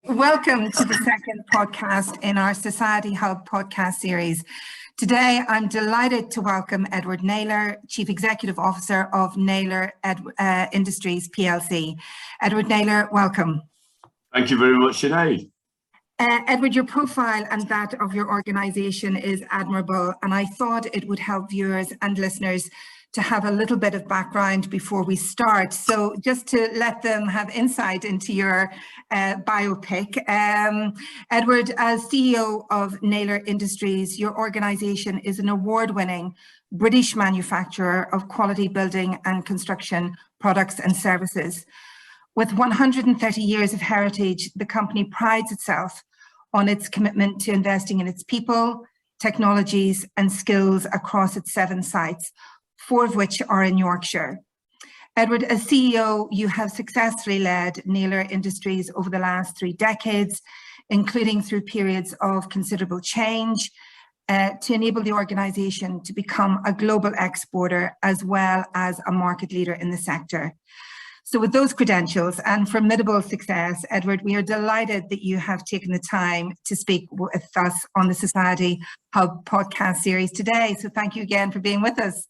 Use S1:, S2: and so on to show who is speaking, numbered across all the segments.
S1: Welcome to the second podcast in our Society Hub podcast series. Today, I'm delighted to welcome Edward Naylor, Chief Executive Officer of Naylor Industries PLC. Edward Naylor, welcome.
S2: Thank you very much, Sinead.
S1: Edward, your profile and that of your organisation is admirable, and I thought it would help viewers and listeners to have a little bit of background before we start. So just to let them have insight into your biopic. Edward, as CEO of Naylor Industries, your organisation is an award-winning British manufacturer of quality building and construction products and services. With 130 years of heritage, the company prides itself on its commitment to investing in its people, technologies and skills across its 7 sites, 4 of which are in Yorkshire. Edward, as CEO, you have successfully led Naylor Industries over the last 3 decades, including through periods of considerable change, to enable the organisation to become a global exporter as well as a market leader in the sector. So with those credentials and formidable success, Edward, we are delighted that you have taken the time to speak with us on the Society Hub podcast series today. So thank you again for being with us.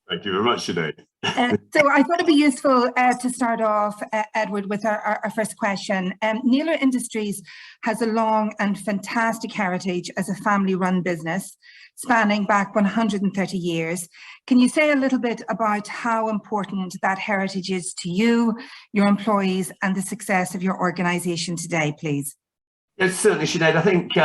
S2: Thank you very much, Sinead.
S1: So I thought it'd be useful to start off, Edward, with our first question. Naylor Industries has a long and fantastic heritage as a family-run business, spanning back 130 years. Can you say a little bit about how important that heritage is to you, your employees, and the success of your organisation today, please?
S2: Yes, certainly, Sinead. I think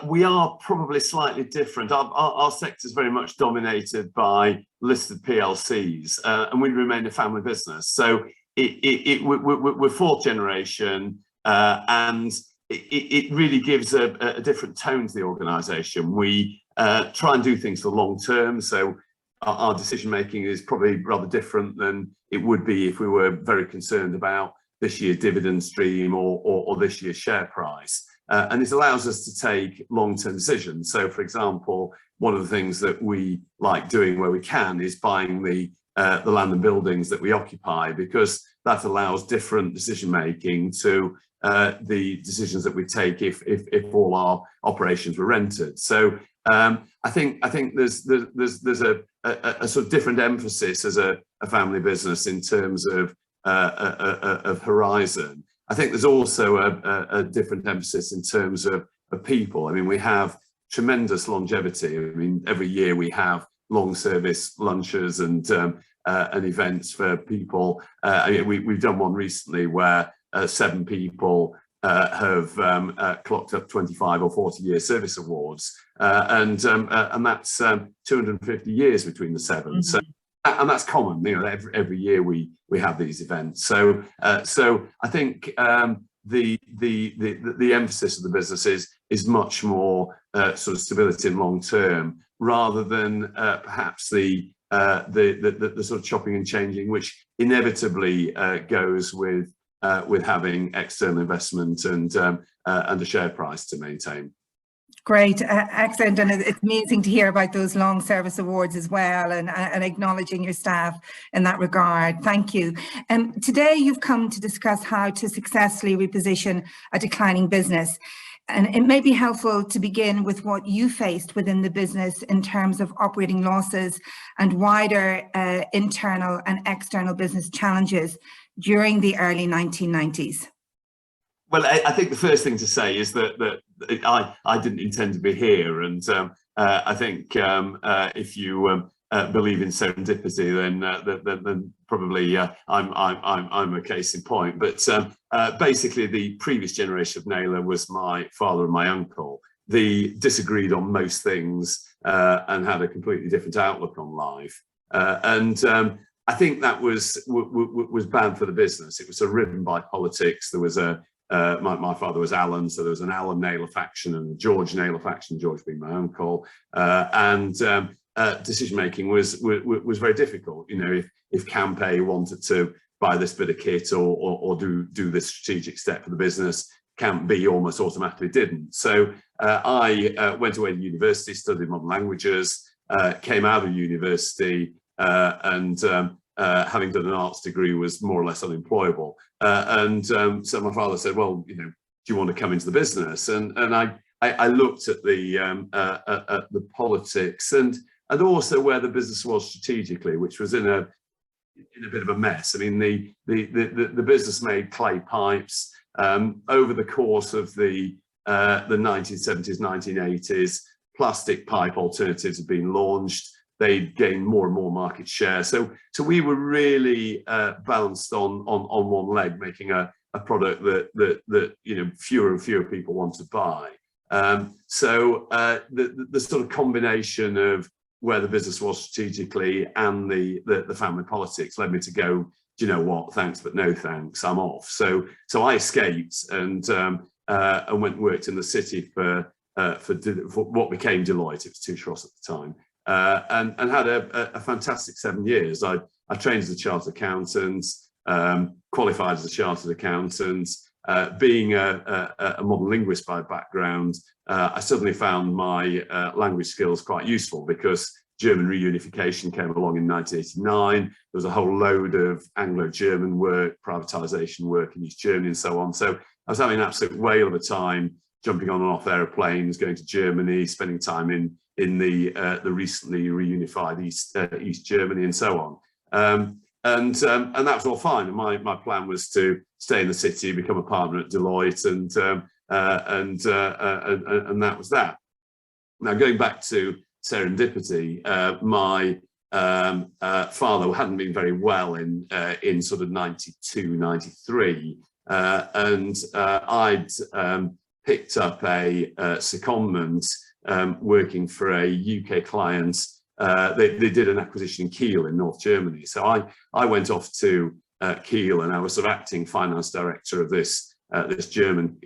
S2: we are probably slightly different. Our sector is very much dominated by listed PLCs, and we remain a family business. So we're 4th generation, and it really gives a different tone to the organisation. We try and do things for long term, so our decision making is probably rather different than it would be if we were very concerned about this year's dividend stream or this year's share price. And this allows us to take long-term decisions. So, for example, one of the things that we like doing where we can is buying the land and buildings that we occupy, because that allows different decision-making to the decisions that we take if all our operations were rented. So I think there's a sort of different emphasis as a family business in terms of horizon. I think there's also a different emphasis in terms of people. I mean, we have tremendous longevity. I mean, every year we have long service lunches and events for people. We've done one recently where 7 people have clocked up 25 or 40 year service awards, and that's 250 years between the 7. Mm-hmm. So. And that's common, you know. Every year we have these events. So I think the emphasis of the business is much more sort of stability and long term, rather than perhaps the sort of chopping and changing, which inevitably goes with having external investment and a share price to maintain.
S1: Great, excellent, and it's amazing to hear about those long service awards as well, and acknowledging your staff in that regard. Thank you. Today you've come to discuss how to successfully reposition a declining business, and it may be helpful to begin with what you faced within the business in terms of operating losses and wider internal and external business challenges during the early 1990s.
S2: Well, I think the first thing to say is that I didn't intend to be here, and I think if you believe in serendipity, then probably I'm a case in point. But basically, the previous generation of Naylor was my father and my uncle. They disagreed on most things and had a completely different outlook on life, and I think that was bad for the business. It was sort of riven by politics. There was my father was Alan, so there was an Alan Naylor faction and a George Naylor faction, George being my uncle, and decision making was very difficult. You know, if Camp A wanted to buy this bit of kit or do this strategic step for the business, Camp B almost automatically didn't. So I went away to university, studied modern languages, came out of university, and having done an arts degree was more or less unemployable. So my father said, well, you know, you want to come into the business? And I looked at the politics and also where the business was strategically, which was in a bit of a mess. I mean, the business made clay pipes over the course of the 1970s, 1980s. Plastic pipe alternatives had been launched. They gained more and more market share. So we were really balanced on one leg, making a product that fewer and fewer people want to buy. So the sort of combination of where the business was strategically and the family politics led me to go, do you know what, thanks but no thanks, I'm off. So I escaped and went and worked in the city for what became Deloitte. It was Touche Ross at the time, and had a fantastic 7 years. I trained as a chartered accountant, qualified as a chartered accountant. Being a modern linguist by background, I suddenly found my language skills quite useful because German reunification came along in 1989. There was a whole load of Anglo-German work, privatisation work in East Germany and so on. So I was having an absolute whale of a time jumping on and off aeroplanes, going to Germany, spending time in the recently reunified East Germany and so on. And that was all fine. And my plan was to stay in the city, become a partner at Deloitte, and that was that. Now, going back to serendipity, my father hadn't been very well in sort of 92, 93, and I'd picked up a secondment working for a UK client. They did an acquisition in Kiel in North Germany. So I went off to Kiel, and I was sort of acting finance director of this German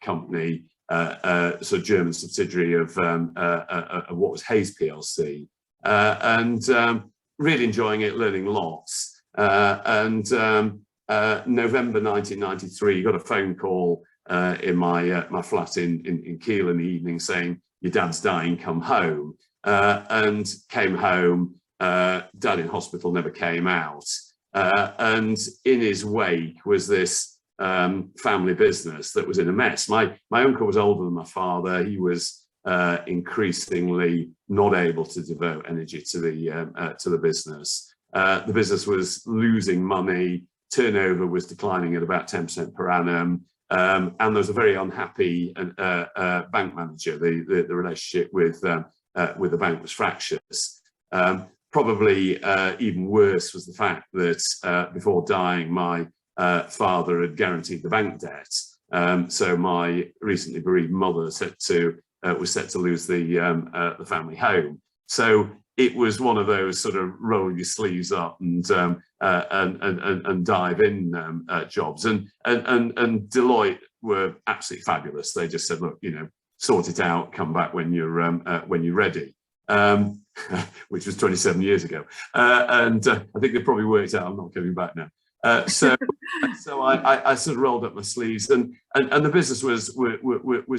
S2: company, sort of German subsidiary of what was Hayes PLC, and really enjoying it, learning lots. November 1993, got a phone call in my flat in Kiel in the evening saying, "Your dad's dying, come home." And came home, dad in hospital, never came out. And in his wake was this family business that was in a mess. My uncle was older than my father. He was increasingly not able to devote energy to the business. The business was losing money. Turnover was declining at about 10% per annum. And there was a very unhappy bank manager. The relationship with the bank was fractious. Probably even worse was the fact that before dying, my father had guaranteed the bank debt. So my recently bereaved mother was set to lose the family home. So it was one of those sort of roll your sleeves up and dive in jobs. And Deloitte were absolutely fabulous. They just said, look, sort it out, come back when you're ready, which was 27 years ago. And I think they probably worked out I'm not coming back now. So I sort of rolled up my sleeves, and the business was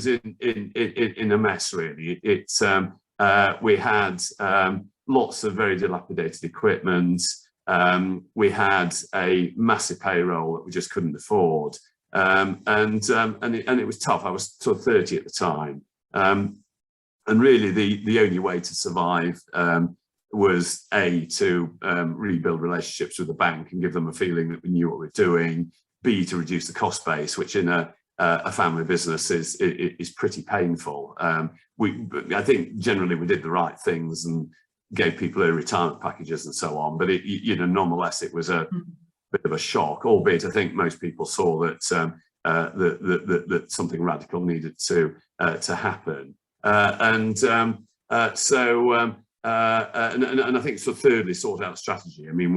S2: in a mess really. We had lots of very dilapidated equipment. We had a massive payroll that we just couldn't afford. And it was tough. I was sort of 30 at the time, and really the only way to survive was to rebuild relationships with the bank and give them a feeling that we knew what we were doing. B, to reduce the cost base, which in a family business is pretty painful. I think generally we did the right things and gave people early retirement packages and so on, but nonetheless it was a bit of a shock, albeit I think most people saw that that something radical needed to happen. And I think so thirdly, sort out strategy. I mean,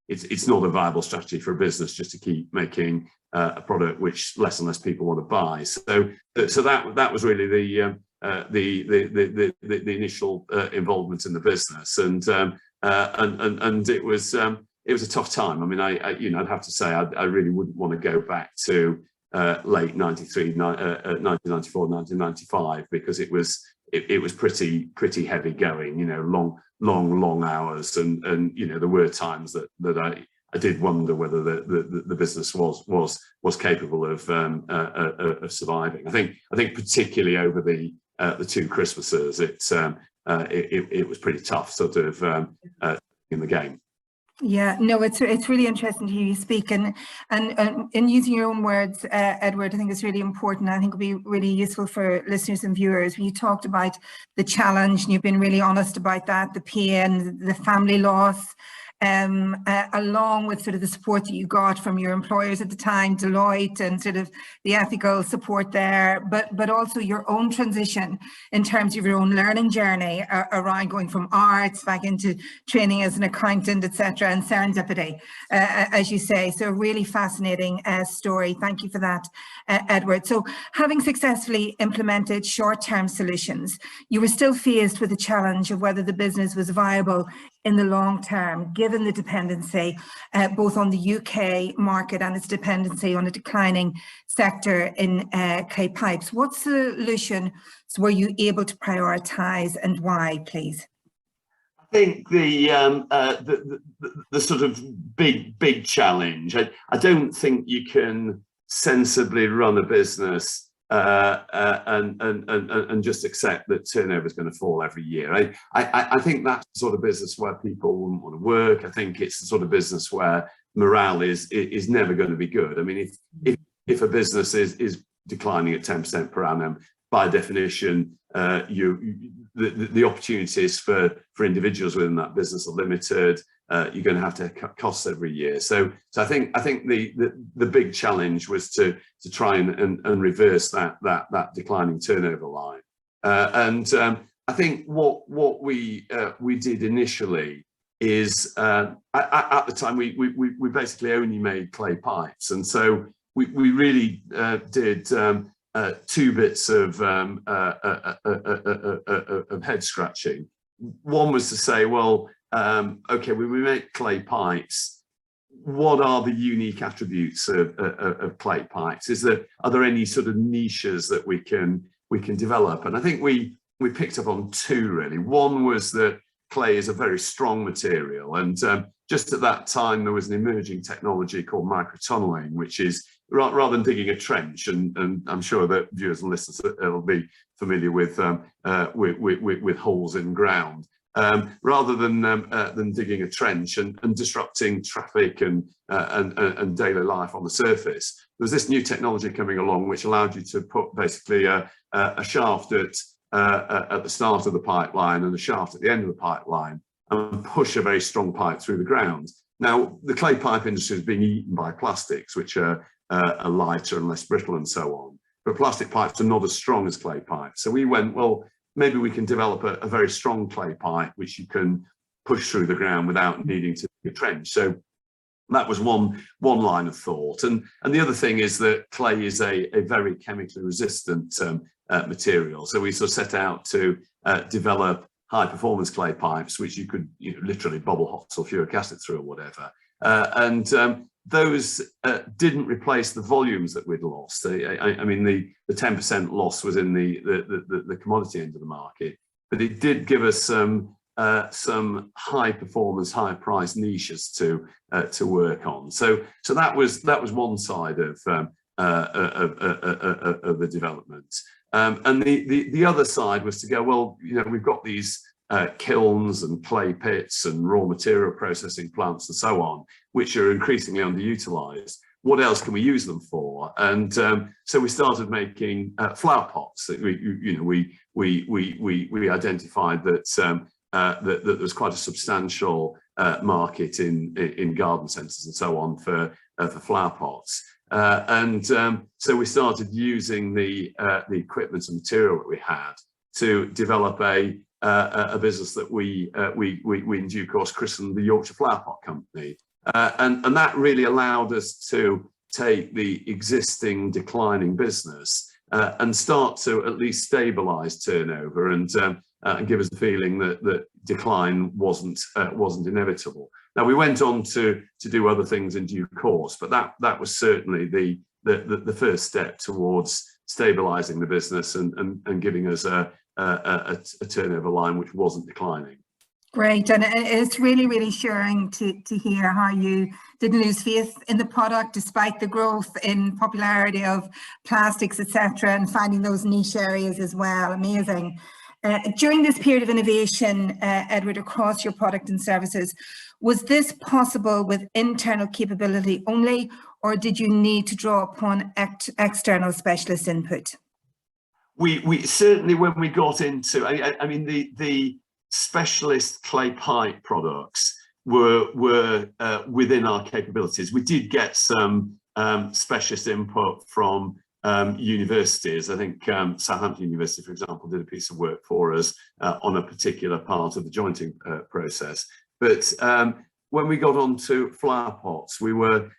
S2: it's not a viable strategy for a business just to keep making a product which less and less people want to buy. So that was really the initial involvement in the business, and it was a tough time. I mean, I'd have to say I really wouldn't want to go back to late 93, 1994, 1995, because it was pretty heavy going. Long hours, and there were times that I did wonder whether the business was capable of surviving. I think particularly over the 2 Christmases, it was pretty tough, sort of in the game.
S1: Yeah, no, it's really interesting to hear you speak, and in using your own words, Edward, I think it's really important. I think it'll be really useful for listeners and viewers. When you talked about the challenge, and you've been really honest about that, the pain, the family loss, along with sort of the support that you got from your employers at the time, Deloitte, and sort of the ethical support there, but also your own transition in terms of your own learning journey around going from arts back into training as an accountant, etc., and serendipity, as you say. So a really fascinating story. Thank you for that, Edward. So having successfully implemented short-term solutions, you were still faced with the challenge of whether the business was viable in the long term, given the dependency both on the UK market and its dependency on a declining sector in clay pipes. What solutions were you able to prioritise, and why, please?
S2: I think the sort of big challenge. I don't think you can sensibly run a business and just accept that turnover is going to fall every year. I think that's the sort of business where people wouldn't want to work. I think it's the sort of business where morale is never going to be good. I mean, if a business is declining at 10% per annum, by definition, the opportunities for individuals within that business are limited. You're going to have to cut costs every year. So I think the big challenge was to try and reverse that declining turnover line. I think what we did initially is at the time we basically only made clay pipes, and so we really did 2 bits of head scratching. One was to say, well, okay, when we make clay pipes, what are the unique attributes of clay pipes? Are there any sort of niches that we can develop? And I think we picked up on 2 really. One was that clay is a very strong material, and just at that time there was an emerging technology called microtunneling, which is rather than digging a trench, and I'm sure that viewers and listeners will be familiar with holes in ground. Rather than digging a trench and disrupting traffic and daily life on the surface, there was this new technology coming along which allowed you to put basically a shaft at the start of the pipeline and a shaft at the end of the pipeline and push a very strong pipe through the ground. Now, the clay pipe industry is being eaten by plastics, which are lighter and less brittle and so on. But plastic pipes are not as strong as clay pipes. So we went, well, maybe we can develop a very strong clay pipe which you can push through the ground without needing to dig a trench. So that was one line of thought. And the other thing is that clay is a very chemically resistant material. So we sort of set out to develop high performance clay pipes which you could literally bubble hot sulfuric acid through or whatever. Those didn't replace the volumes that we'd lost. I mean, the 10% loss was in the commodity end of the market, but it did give us some high performance, high price niches to work on. So that was one side of the development. And the other side was to go, well, we've got these kilns and clay pits and raw material processing plants and so on, which are increasingly underutilized. What else can we use them for? And so we started making flower pots. We identified that that there was quite a substantial market in garden centres and so on for flower pots. So we started using the equipment and material that we had to develop a business that we in due course christened the Yorkshire Flower Pot Company, and that really allowed us to take the existing declining business and start to at least stabilise turnover and give us the feeling that decline wasn't inevitable. Now we went on to do other things in due course, but that was certainly the first step towards stabilising the business and giving us a turnover line which wasn't declining.
S1: Great, and it's really reassuring to hear how you didn't lose faith in the product despite the growth in popularity of plastics, etc., and finding those niche areas as well. Amazing. During this period of innovation, Edward, across your product and services, was this possible with internal capability only, or did you need to draw upon external specialist input?
S2: We certainly, when we got into, I mean, the specialist clay pipe products were within our capabilities. We did get some specialist input from universities. I think Southampton University, for example, did a piece of work for us on a particular part of the jointing process. But when we got onto flower pots, we were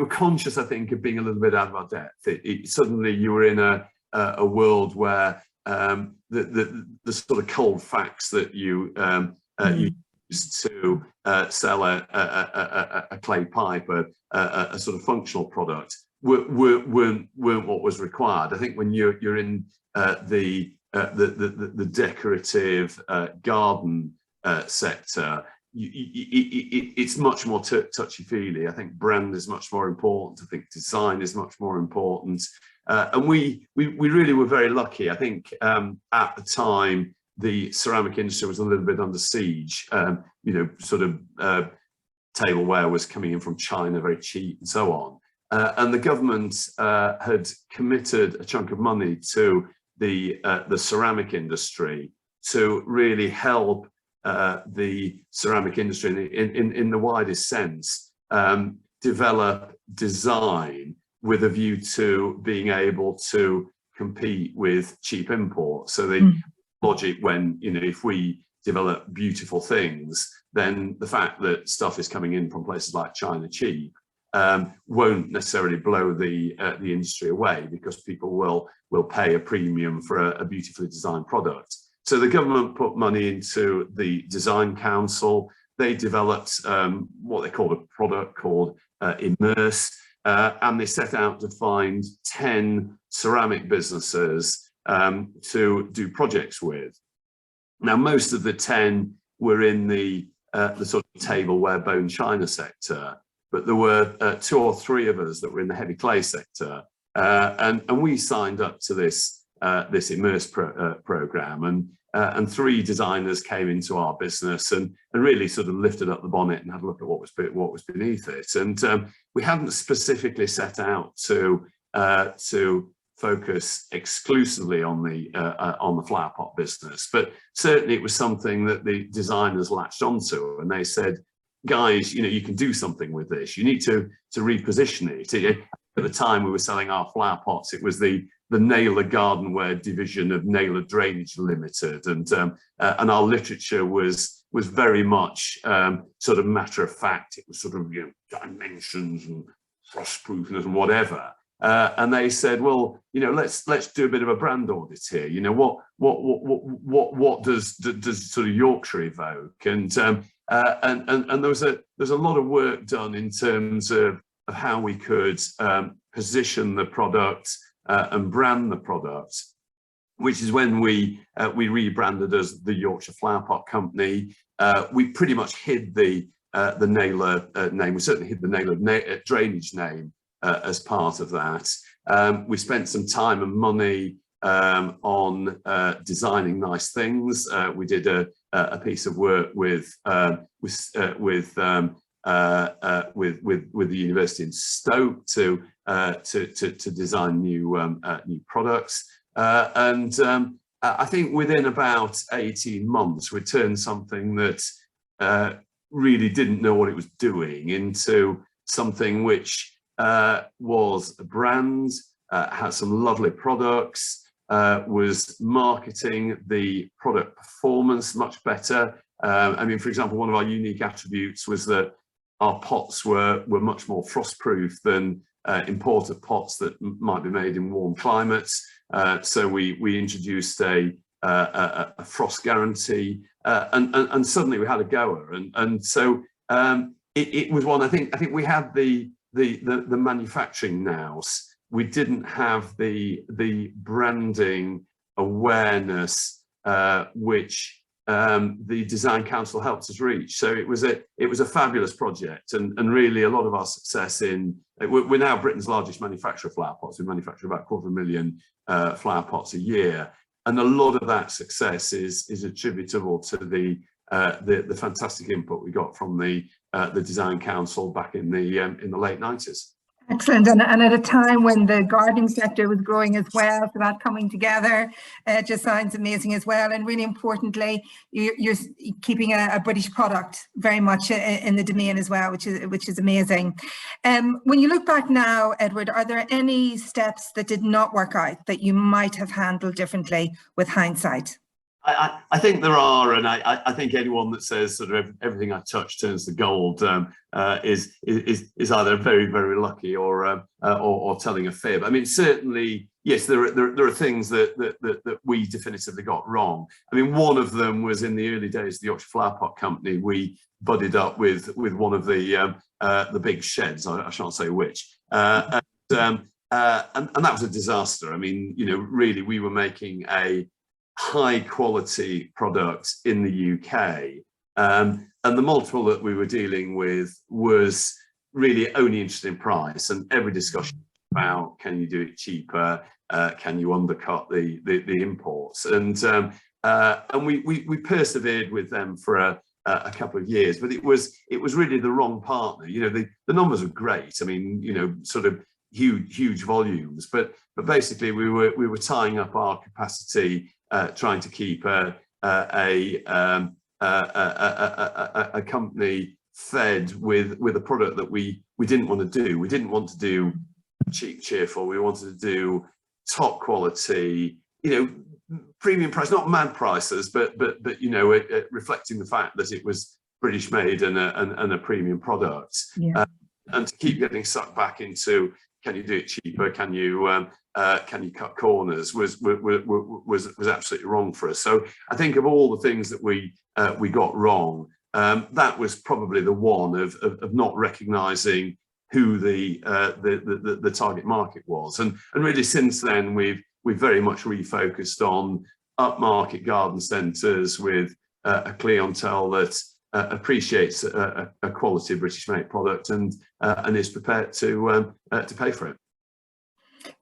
S2: conscious, I think, of being a little bit out of our depth. Suddenly you were in a world where the sort of cold facts that you use to sell a clay pipe, a sort of functional product, weren't what was required. I think when you're in the decorative garden sector, it's much more touchy-feely. I think brand is much more important. I think design is much more important. And we really were very lucky. I think at the time, the ceramic industry was a little bit under siege. You know, sort of tableware was coming in from China, very cheap and so on. And the government had committed a chunk of money to the ceramic industry to really help the ceramic industry in the widest sense develop design with a view to being able to compete with cheap imports. So the logic when, you know, if we develop beautiful things, then the fact that stuff is coming in from places like China cheap won't necessarily blow the industry away, because people will pay a premium for a beautifully designed product. So the government put money into the Design Council. They developed what they called a product called Immerse, and they set out to find 10 ceramic businesses to do projects with. Now, most of the 10 were in the sort of tableware bone china sector, but there were 2 or 3 of us that were in the heavy clay sector, and we signed up to this Immerse program, and 3 designers came into our business and really sort of lifted up the bonnet and had a look at what was beneath it. And we hadn't specifically set out to focus exclusively on the flower pot business, but certainly it was something that the designers latched onto, and they said, guys, you know, you can do something with this. You need to reposition it. At the time we were selling our flower pots, it was the Naylor gardenware division of Naylor Drainage Limited, and our literature was very much sort of matter of fact. It was sort of, you know, dimensions and frostproofness and whatever. And they said, well, you know, let's do a bit of a brand audit here. You know, what does sort of Yorkshire evoke? And there's a lot of work done in terms of how we could position the product and brand the product, which is when we rebranded as the Yorkshire Flower Pot Company. We pretty much hid the Naylor name. We certainly hid the Naylor drainage name as part of that. We spent some time and money on designing nice things. We did a piece of work with the university in Stoke to design new products, and I think within about 18 months we turned something that really didn't know what it was doing into something which was a brand, had some lovely products, was marketing the product performance much better. I mean, for example, one of our unique attributes was that our pots were much more frost-proof than imported pots that might be made in warm climates. So we introduced a frost guarantee, and suddenly we had a goer. And so it was one. I think we had the manufacturing nous. We didn't have the branding awareness which the design council helped us reach. So it was a fabulous project, and really a lot of our success we're now Britain's largest manufacturer of flower pots. We manufacture about 250,000 flower pots a year, and a lot of that success is attributable to the fantastic input we got from the design council back in the late 90s.
S1: Excellent, and at a time when the gardening sector was growing as well, so that coming together just sounds amazing as well. And really importantly, you're keeping a British product very much in the domain as well, which is amazing. When you look back now, Edward, are there any steps that did not work out that you might have handled differently with hindsight?
S2: I think there are, and I think anyone that says sort of everything I touch turns to gold is either very, very lucky or telling a fib. I mean, certainly, yes, there are things that we definitively got wrong. I mean, one of them was in the early days of the Yorkshire Flower Pot Company. We budded up with one of the big sheds. I shan't say which. And that was a disaster. I mean, really, we were making a high quality product in the UK, and the multiple that we were dealing with was really only interested in price, and every discussion about can you do it cheaper, can you undercut the imports, and we persevered with them for a couple of years, but it was really the wrong partner. The numbers were great. I mean, sort of huge volumes, but basically we were tying up our capacity, trying to keep a company fed with a product that we didn't want to do. We didn't want to do cheap, cheerful. We wanted to do top quality, premium price, not mad prices, but reflecting the fact that it was British made and a premium product.
S1: Yeah.
S2: And to keep getting sucked back into, can you do it cheaper? Can you cut corners? Was absolutely wrong for us. So I think of all the things that we got wrong, that was probably the one of not recognising who the target market was. And really since then we've very much refocused on upmarket garden centres with a clientele that appreciates a quality British-made product and is prepared to pay for it.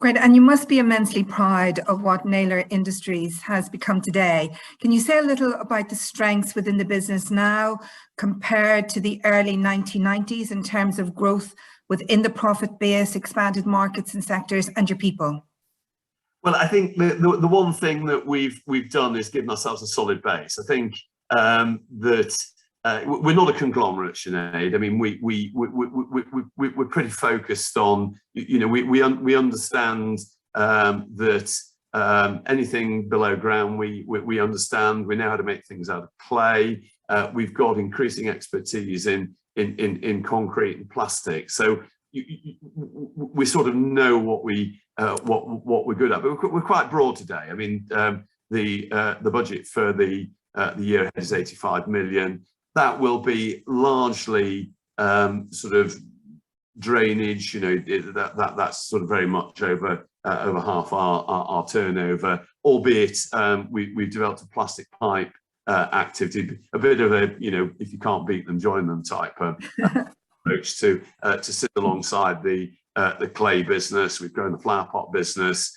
S1: Great, and you must be immensely proud of what Naylor Industries has become today. Can you say a little about the strengths within the business now compared to the early 1990s in terms of growth within the profit base, expanded markets and sectors, and your people?
S2: Well, I think the one thing that we've done is given ourselves a solid base. I think that we're not a conglomerate, Sinead. I mean, we're pretty focused on, we understand that anything below ground, we understand. We know how to make things out of clay. We've got increasing expertise in concrete and plastic. So we sort of know what we're good at. But we're quite broad today. I mean, the budget for the year ahead is 85 million. That will be largely sort of drainage, that's sort of very much over half our turnover, albeit we've developed a plastic pipe activity, a bit of a, if you can't beat them, join them type approach to sit alongside the clay business. We've grown the flower pot business.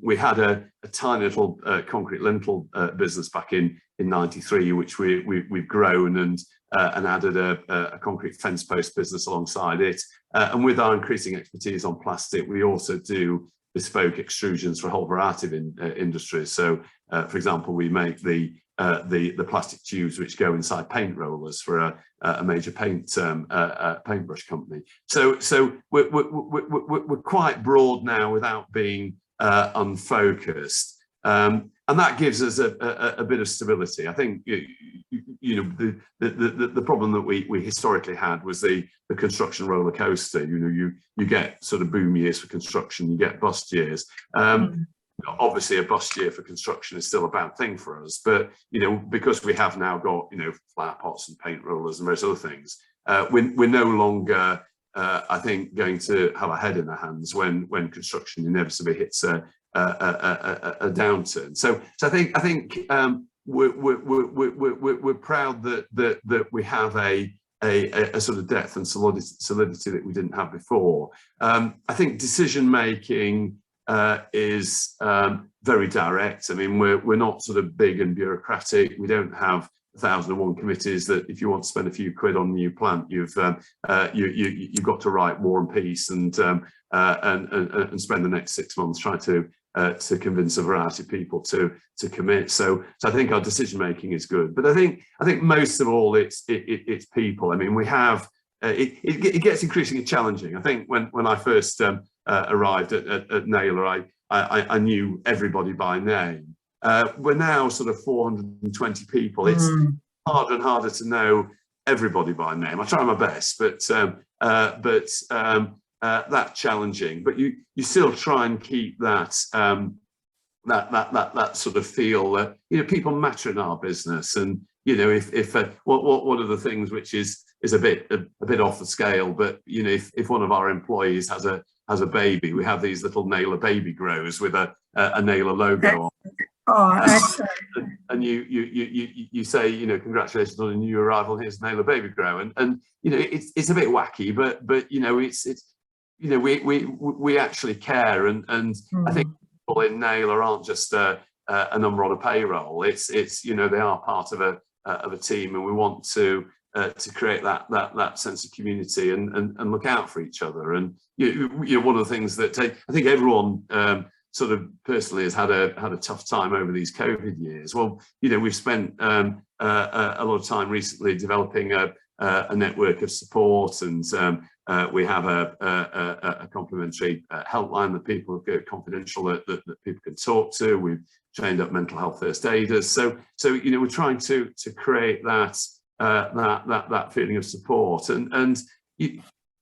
S2: We had a tiny little concrete lintel business back in 93, which we've grown and added a concrete fence post business alongside it. And with our increasing expertise on plastic, we also do bespoke extrusions for a whole variety of industries. So, for example, we make the plastic tubes which go inside paint rollers for a major paintbrush company. So we're quite broad now without being unfocused, and that gives us a bit of stability. I think the problem that we historically had was the construction roller coaster. You get sort of boom years for construction, you get bust years. Obviously a bust year for construction is still a bad thing for us, but because we have now got flower pots and paint rollers and various other things, we're no longer I think going to have our head in our hands when construction inevitably hits a downturn. So I think we're proud that we have a sort of depth and solidity that we didn't have before. I think decision making is very direct. I mean, we're not sort of big and bureaucratic. We don't have 1,001 committees that if you want to spend a few quid on a new plant, you've got to write War and Peace and spend the next 6 months trying to convince a variety of people to commit. So I think our decision making is good, but I think most of all it's people. I mean, we have it gets increasingly challenging. I think when I first arrived at Naylor, I knew everybody by name. We're now sort of 420 people. It's harder and harder to know everybody by name. I try my best, but that's challenging. But you still try and keep that that sort of feel that people matter in our business. And if one of the things which is a bit off the scale, but if one of our employees has a baby, we have these little Naylor baby grows with a Naylor logo on.
S1: Oh, excellent.
S2: And you say, congratulations on a new arrival. Here's Naylor baby grow, and it's a bit wacky, but it's we actually care, and I think people in Naylor aren't just a number on a payroll. It's they are part of a team, and we want to create that sense of community and look out for each other. And one of the things that I think everyone sort of personally has had a tough time over these COVID years. Well, we've spent a lot of time recently developing a network of support, and we have a complimentary helpline that people get confidential that people can talk to. We've trained up mental health first aiders. So we're trying to create that feeling of support, and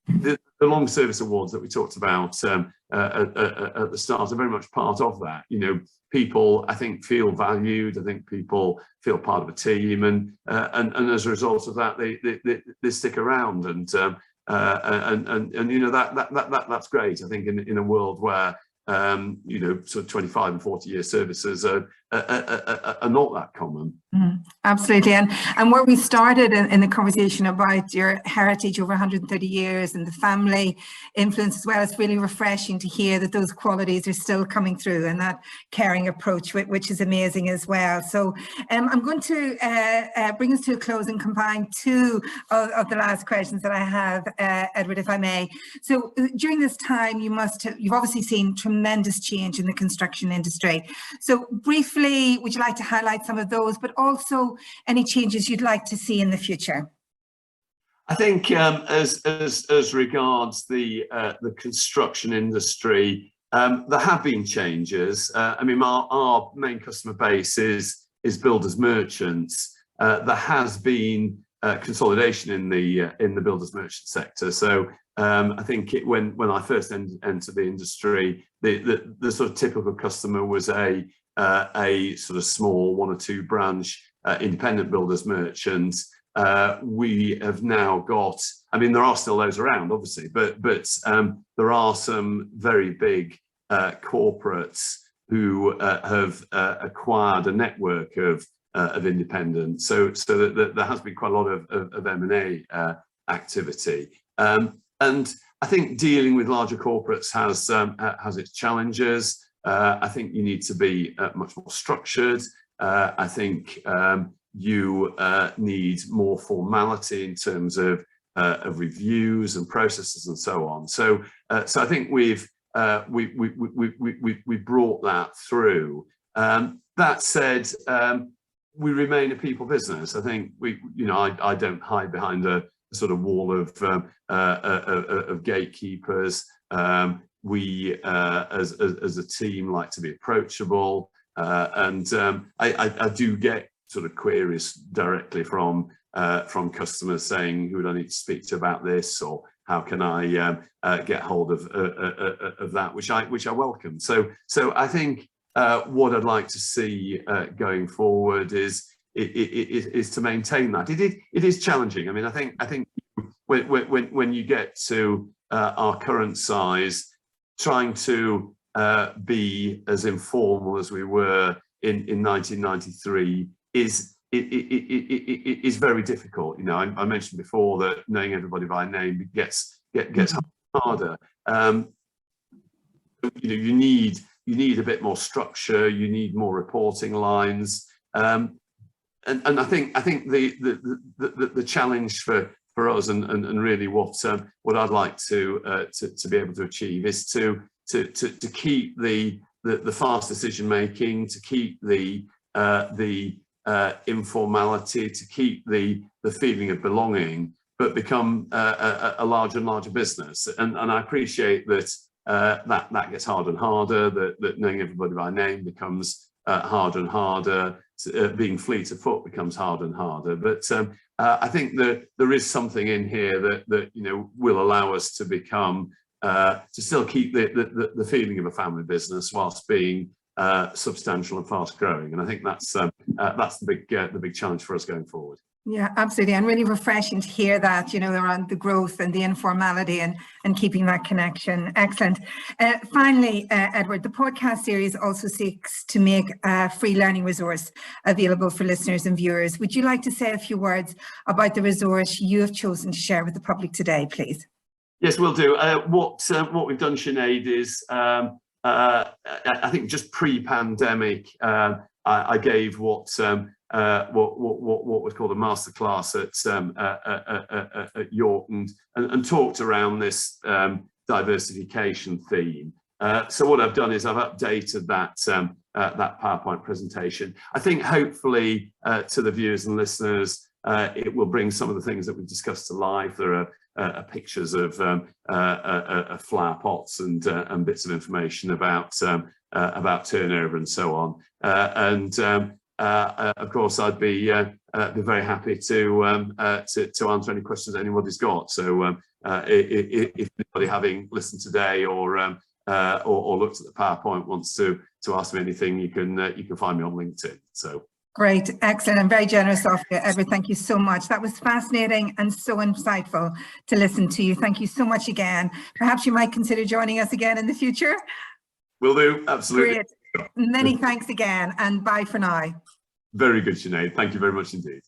S2: the long service awards that we talked about at the start are very much part of that. People, I think, feel valued. I think people feel part of a team, and as a result of that, they stick around, and that's great. I think in a world where sort of 25 and 40-year services are not that common.
S1: Absolutely. And where we started in the conversation about your heritage over 130 years and the family influence as well, it's really refreshing to hear that those qualities are still coming through, and that caring approach, which is amazing as well. So I'm going to bring us to a close and combine two of the last questions that I have, Edward, if I may. So during this time, you've obviously seen tremendous change in the construction industry. So briefly, would you like to highlight some of those, but also any changes you'd like to see in the future?
S2: I think as regards the construction industry, there have been changes. I mean, our main customer base is builders merchants. There has been consolidation in the builders merchant sector. So I think when I first entered the industry, the sort of typical customer was a sort of small 1 or 2 branch independent builders merchants. We have now got, I mean, there are still those around, obviously, but there are some very big corporates who have acquired a network of independents. So that there has been quite a lot of M&A activity. And I think dealing with larger corporates has its challenges. I think you need to be much more structured. I think you need more formality in terms of reviews and processes and so on. So I think we brought that through. That said, we remain a people business. I think I don't hide behind a sort of wall of gatekeepers. We as a team like to be approachable, and I do get sort of queries directly from customers saying, who do I need to speak to about this, or how can I get hold of that, which I welcome. So I think what I'd like to see going forward is to maintain that. It is challenging. I mean, I think when you get to our current size, trying to be as informal as we were in 1993 is very difficult. You know, I mentioned before that knowing everybody by name gets harder. You know, you need a bit more structure. You need more reporting lines, and I think the challenge for us and really what I'd like to be able to achieve is to keep the fast decision making, to keep the informality, to keep the feeling of belonging, but become a larger and larger business. And I appreciate that that gets harder and harder, that knowing everybody by name becomes harder and harder, being fleet of foot becomes harder and harder. But I think that there is something in here that you know will allow us to become to still keep the feeling of a family business whilst being substantial and fast growing. And I think that's the big challenge for us going forward.
S1: Yeah, absolutely. And really refreshing to hear that, you know, around the growth and the informality and keeping that connection. Excellent. Finally, Edward, the podcast series also seeks to make a free learning resource available for listeners and viewers. Would you like to say a few words about the resource you have chosen to share with the public today, please? Yes,
S2: we'll do. What we've done, Sinead, is I think just pre-pandemic, I gave what was called a masterclass at York and talked around this diversification theme. So what I've done is I've updated that PowerPoint presentation. I think hopefully to the viewers and listeners, it will bring some of the things that we've discussed to life. There are pictures of flower pots and bits of information about turnover and so on. Of course, I'd be very happy to answer any questions anybody's got. So if anybody having listened today or looked at the PowerPoint wants to ask me anything, you can find me on LinkedIn. So.
S1: Great, excellent, and very generous of you, Edward. Thank you so much. That was fascinating and so insightful to listen to you. Thank you so much again. Perhaps you might consider joining us again in the future.
S2: Will do, absolutely.
S1: Great. Many thanks again, and bye for now.
S2: Very good, Sinead. Thank you very much indeed.